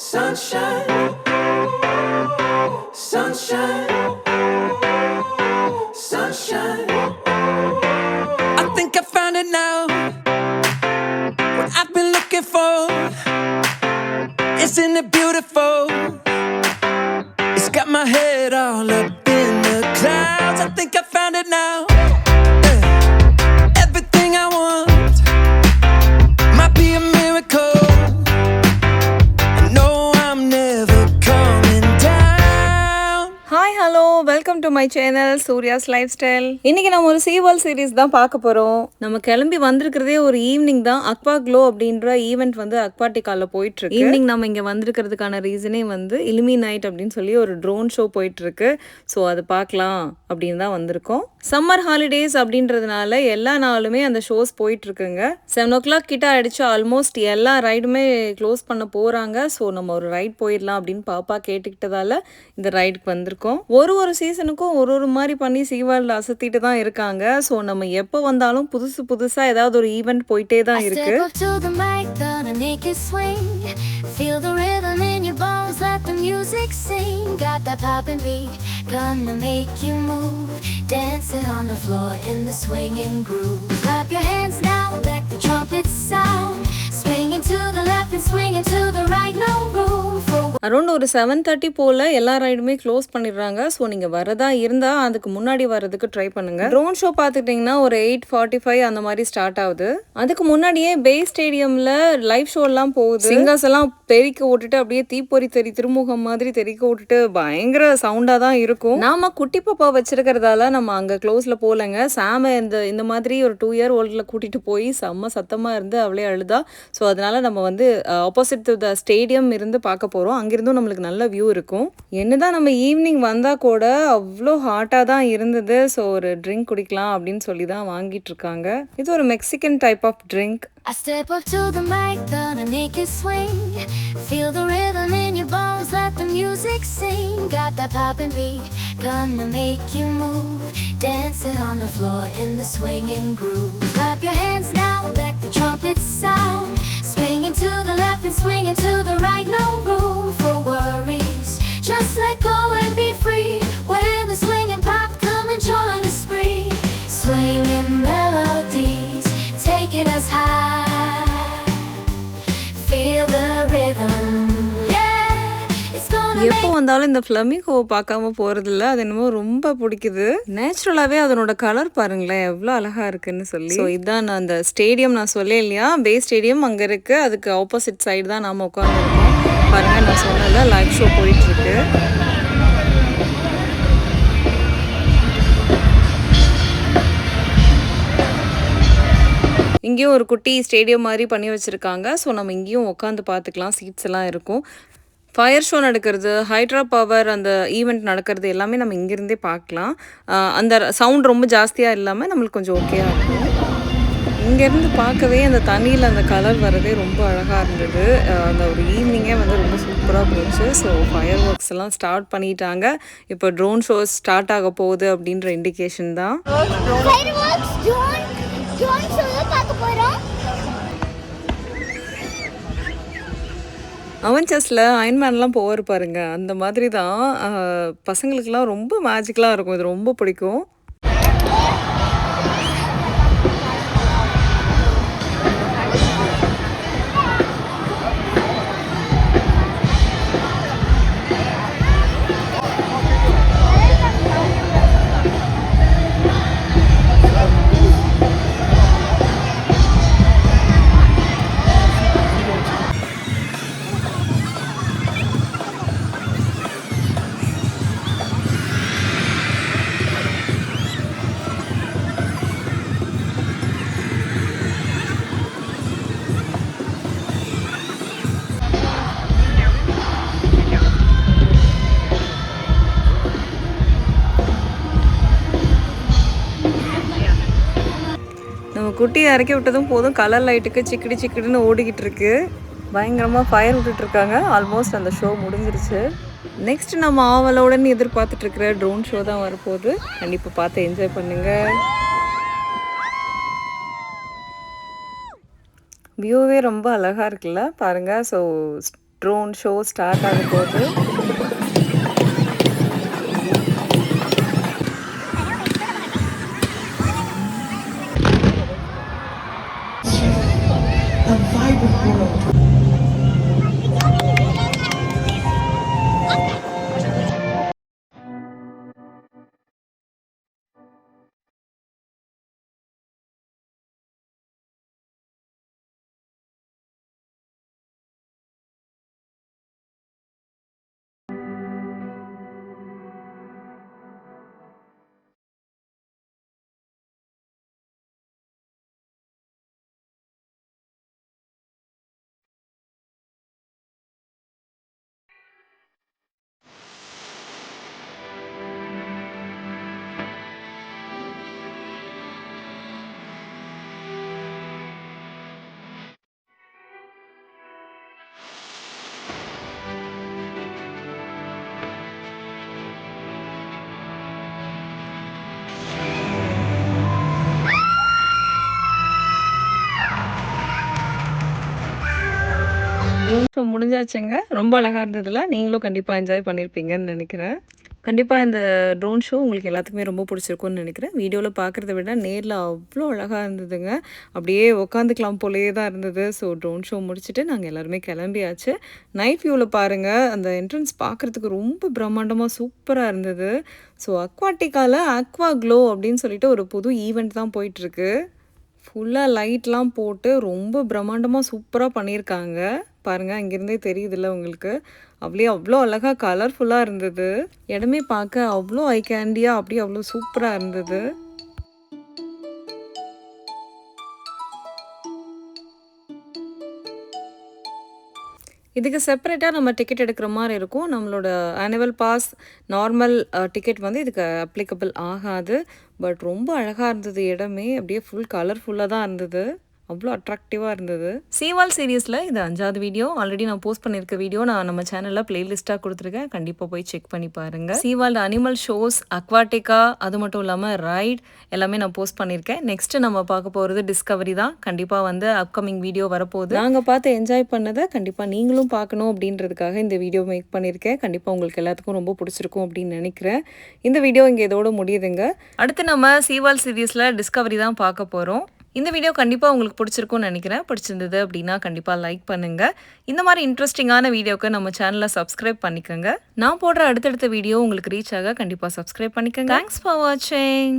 Sunshine, sunshine, sunshine. I think I found it now. What I've been looking for. Isn't it beautiful? It's got my head all up in the clouds. I think I found it now. Everything I want might be a miracle. Hi hello welcome to my channel Surya's life style. இன்னைக்கு நம்ம ஒரு சீவால் series தான் பார்க்க போகிறோம். நம்ம கிளம்பி வந்திருக்கிறதே ஒரு evening தான். அக்வா க்ளோ அப்படின்ற ஈவெண்ட் வந்து அக்வாட்டிகாவில் போயிட்டு இருக்கு. ஈவினிங் நம்ம இங்கே வந்திருக்கிறதுக்கான ரீசனே வந்து இலுமி நைட் அப்படின்னு சொல்லி ஒரு ட்ரோன் ஷோ போயிட்டு இருக்கு. ஸோ அது பார்க்கலாம் அப்படின்னு தான் வந்திருக்கோம். சம்மர் ஹாலிடேஸ் அப்படின்றதுனால எல்லா நாளுமே அந்த ஷோஸ் போயிட்டு இருக்குங்க. 7 o'clock கிட்ட ஆயிடுச்சு. ஆல்மோஸ்ட் எல்லா ரைடுமே க்ளோஸ் பண்ண போறாங்க. ஸோ நம்ம ஒரு ரைட் போயிடலாம் அப்படின்னு பாப்பா கேட்டுக்கிட்டதால இந்த ரைடுக்கு வந்திருக்கோம். ஒரு சீசனுக்கும் ஒரு மாதிரி பண்ணி சீவால் அசத்திட்டு தான் இருக்காங்க. ஸோ நம்ம எப்போ வந்தாலும் புதுசா ஏதாவது ஒரு ஈவெண்ட் போயிட்டே தான் இருக்கு. Feel the rhythm in your bones, let the music sing. Got that poppin' beat, gonna make you move. Dancing on the floor in the swinging groove. Clap your hands now, let the trumpets sound. Swinging to the left and swinging to the right, no room for. Around ஒரு 7:30 போல் எல்லா ரைடுமே close பண்ணிடுறாங்க. So நீங்கள் வரதா இருந்தால் அதுக்கு முன்னாடி வர்றதுக்கு try பண்ணுங்க. ட்ரோன் ஷோ பார்த்துக்கிட்டிங்கன்னா ஒரு 8:45 அந்த மாதிரி ஸ்டார்ட் ஆகுது. அதுக்கு முன்னாடியே பே ஸ்டேடியமில் லைவ் ஷோலாம் போகுது. சிங்கர்ஸ் எல்லாம் தெறிக்க விட்டுட்டு அப்படியே தீப்பொறி திருமுகம் மாதிரி தெறிக்க விட்டுட்டு பயங்கர சவுண்டாக தான் இருக்கும். நாம குட்டி பாப்பா வச்சிருக்கிறதால நம்ம அங்கே க்ளோஸில் போகலைங்க. சாம இந்த மாதிரி ஒரு 2 year old கூட்டிகிட்டு போய் செம்ம சத்தமாக இருந்து அவளே அழுதா. ஸோ அதனால நம்ம வந்து ஆப்போசிட் டு த ஸ்டேடியம் இருந்து பார்க்க போகிறோம். அங்கிருந்தும் நம்மளுக்கு நல்ல வியூ இருக்கும். என்னதான் நம்ம ஈவினிங் வந்தால் கூட அவ்வளோ ஹாட்டாக தான் இருந்தது. ஸோ ஒரு ட்ரிங்க் குடிக்கலாம் அப்படின்னு சொல்லி தான் வாங்கிட்டு இருக்காங்க. இது ஒரு Mexican type of drink. I step up to the mic, gonna make it swing. Feel the rhythm in your bones, let the music sing. Got that poppin' beat, gonna make you move. Dancing on the floor in the swinging groove. Clap your hands now, let the trumpets sound. Swinging to the left and swinging to the right, no room for worries. Just let go and be free. When the swinging pop, come and join the spree. Swinging melodies, taking us high. Feel the rhythm. எப்போ வந்தாலும் இந்த ஃப்ளமிங்கோவை பார்க்காம போகிறதில்ல. அது என்னமோ ரொம்ப பிடிக்குது. நேச்சுரலாகவே அதனோட கலர் பாருங்களேன் எவ்வளோ அழகாக இருக்குன்னு சொல்லி. ஸோ இதுதான் நான் அந்த ஸ்டேடியம் நான் சொல்ல இல்லையா, பே ஸ்டேடியம் அங்கே இருக்குது. அதுக்கு ஆப்போசிட் சைடு தான் நாம் உட்காந்துருக்கோம். பாருங்கள், நான் சொன்னல லைவ் ஷோ போயிட்டுருக்கு. இங்கேயும் ஒரு குட்டி ஸ்டேடியம் மாதிரி பண்ணி வச்சுருக்காங்க. ஸோ நம்ம இங்கேயும் உட்காந்து பார்த்துக்கலாம். சீட்ஸ் எல்லாம் இருக்கும். ஃபயர் ஷோ நடக்கிறது, ஹைட்ரா பவர் அந்த ஈவெண்ட் நடக்கிறது எல்லாமே நம்ம இங்கேருந்தே பார்க்கலாம். அந்த சவுண்ட் ரொம்ப ஜாஸ்தியாக இல்லாமல் நம்மளுக்கு கொஞ்சம் ஓகேயாக இருக்கும். இங்கேருந்து பார்க்கவே அந்த தண்ணியில் அந்த கலர் வரதே ரொம்ப அழகாக இருந்தது. அந்த ஒரு ஈவினிங்கே வந்து ரொம்ப சூப்பராக போச்சு. ஸோ ஃபயர் ஒர்க்ஸ் எல்லாம் ஸ்டார்ட் பண்ணிட்டாங்க. இப்போ ட்ரோன் ஷோஸ் ஸ்டார்ட் ஆக போகுது அப்படின்ற இண்டிகேஷன் தான். அவெஞ்சர்ஸில் அயன்மேன்லாம் போவார் பாருங்க, அந்த மாதிரி தான். பசங்களுக்கெல்லாம் ரொம்ப மேஜிக்கலாக இருக்கும். இது ரொம்ப பிடிக்கும். குட்டி இறக்கி விட்டதும் போதும் கலர் லைட்டுக்கு சிக்கிடுன்னு ஓடிக்கிட்டு இருக்கு. பயங்கரமாக ஃபயர் விட்டுட்ருக்காங்க. ஆல்மோஸ்ட் அந்த ஷோ முடிஞ்சிருச்சு. நெக்ஸ்ட் நம்ம ஆவலோடன் எதிர்பார்த்துட்ருக்கிற ட்ரோன் ஷோ தான் வரப்போகுது. கண்டிப்பாக பார்த்து என்ஜாய் பண்ணுங்கள். வியூவே ரொம்ப அழகாக இருக்குல்ல பாருங்கள். ஸோ ட்ரோன் ஷோ ஸ்டார்ட் ஆக போகுது. ஸோ முடிஞ்சாச்சுங்க. ரொம்ப அழகா இருந்ததுல. நீங்களும் கண்டிப்பா என்ஜாய் பண்ணியிருப்பீங்கன்னு நெனைக்கிறேன். கண்டிப்பா இந்த ட்ரோன் ஷோ உங்களுக்கு எல்லாத்துக்குமே ரொம்ப பிடிச்சிருக்கும்னு நெனைக்கிறேன். வீடியோல பார்க்குறத விட நேர்ல அவ்ளோ அழகா இருந்ததுங்க. அப்படியே உட்காந்துக்கலாம் போலயே தான் இருந்தது. ஸோ ட்ரோன் ஷோ முடிச்சுட்டு நாங்க எல்லாருமே கிளம்பியாச்சு. நைட் வியூல பாருங்க, அந்த என்ட்ரன்ஸ் பார்க்குறதுக்கு ரொம்ப பிரம்மாண்டமா சூப்பரா இருந்தது. ஸோ அக்வாட்டிகால அக்வா க்ளோ அப்படின்னு சொல்லிட்டு ஒரு புது ஈவெண்ட் தான் போயிட்டுருக்கு. ஃபுல்லா லைட்லாம் போட்டு ரொம்ப பிரம்மாண்டமா சூப்பரா பண்ணியிருக்காங்க. பாருங்க இங்கேருந்தே தெரியுதுல்ல உங்களுக்கு. அவ்ளோ அழகா கலர்ஃபுல்லா இருந்தது. இடமே பார்க்க அவ்ளோ ஐ கேண்டியா அப்படியே அவ்ளோ சூப்பரா இருந்தது. இதுக்கு செப்பரேட்டா நம்ம டிக்கெட் எடுக்கிற மாரி இருக்கும். நம்மளோட ஆனுவல் பாஸ், நார்மல் டிக்கெட் வந்து இதுக்கு அப்ளிகபிள் ஆகாது. பட் ரொம்ப அழகா இருந்தது இடமே. அப்படியே ஃபுல் கலர்ஃபுல்லா தான் இருந்தது. அவ்ளோ அட்ராக்டிவா இருந்தது. சீவால் சீரிஸ்ல இது 5வது வீடியோ. ஆல்ரெடி நான் போஸ்ட் பண்ணியிருக்க வீடியோ நான் நம்ம சேனல்ல பிளேலிஸ்ட்டா குடுத்துருக்கேன். கண்டிப்பா போய் செக் பண்ணி பாருங்க. சீவால்டு அனிமல் ஷோஸ், அக்வாட்டிகா அது மட்டும் இல்லாம ரைட் எல்லாமே நான் போஸ்ட் பண்ணியிருக்கேன். நெக்ஸ்ட் நம்ம பார்க்க போறது டிஸ்கவரி தான். கண்டிப்பா வந்து அப்கமிங் வீடியோ வரப்போகுது. நாங்க பார்த்து என்ஜாய் பண்ணத கண்டிப்பா நீங்களும் பார்க்கணும் அப்படின்றதுக்காக இந்த வீடியோ மேக் பண்ணியிருக்கேன். கண்டிப்பா உங்களுக்கு எல்லாத்துக்கும் ரொம்ப பிடிச்சிருக்கும் அப்படின்னு நினைக்கிறேன். இந்த வீடியோ இங்க இதோட முடியுதுங்க. அடுத்து நம்ம சீவால் சீரிஸ்ல டிஸ்கவரி தான் பார்க்க போறோம். இந்த வீடியோ கண்டிப்பா உங்களுக்கு பிடிச்சிருக்கும்னு நினைக்கிறேன். பிடிச்சிருந்தது அப்படின்னா கண்டிப்பா லைக் பண்ணுங்க. இந்த மாதிரி இன்ட்ரெஸ்டிங்கான வீடியோக்கு நம்ம சேனலை சப்ஸ்கிரைப் பண்ணிக்கோங்க. நான் போடுற அடுத்தடுத்த வீடியோ உங்களுக்கு ரீச் ஆக கண்டிப்பா சப்ஸ்கிரைப் பண்ணிக்கோங்க. தேங்க்ஸ் ஃபார் வாட்சிங்.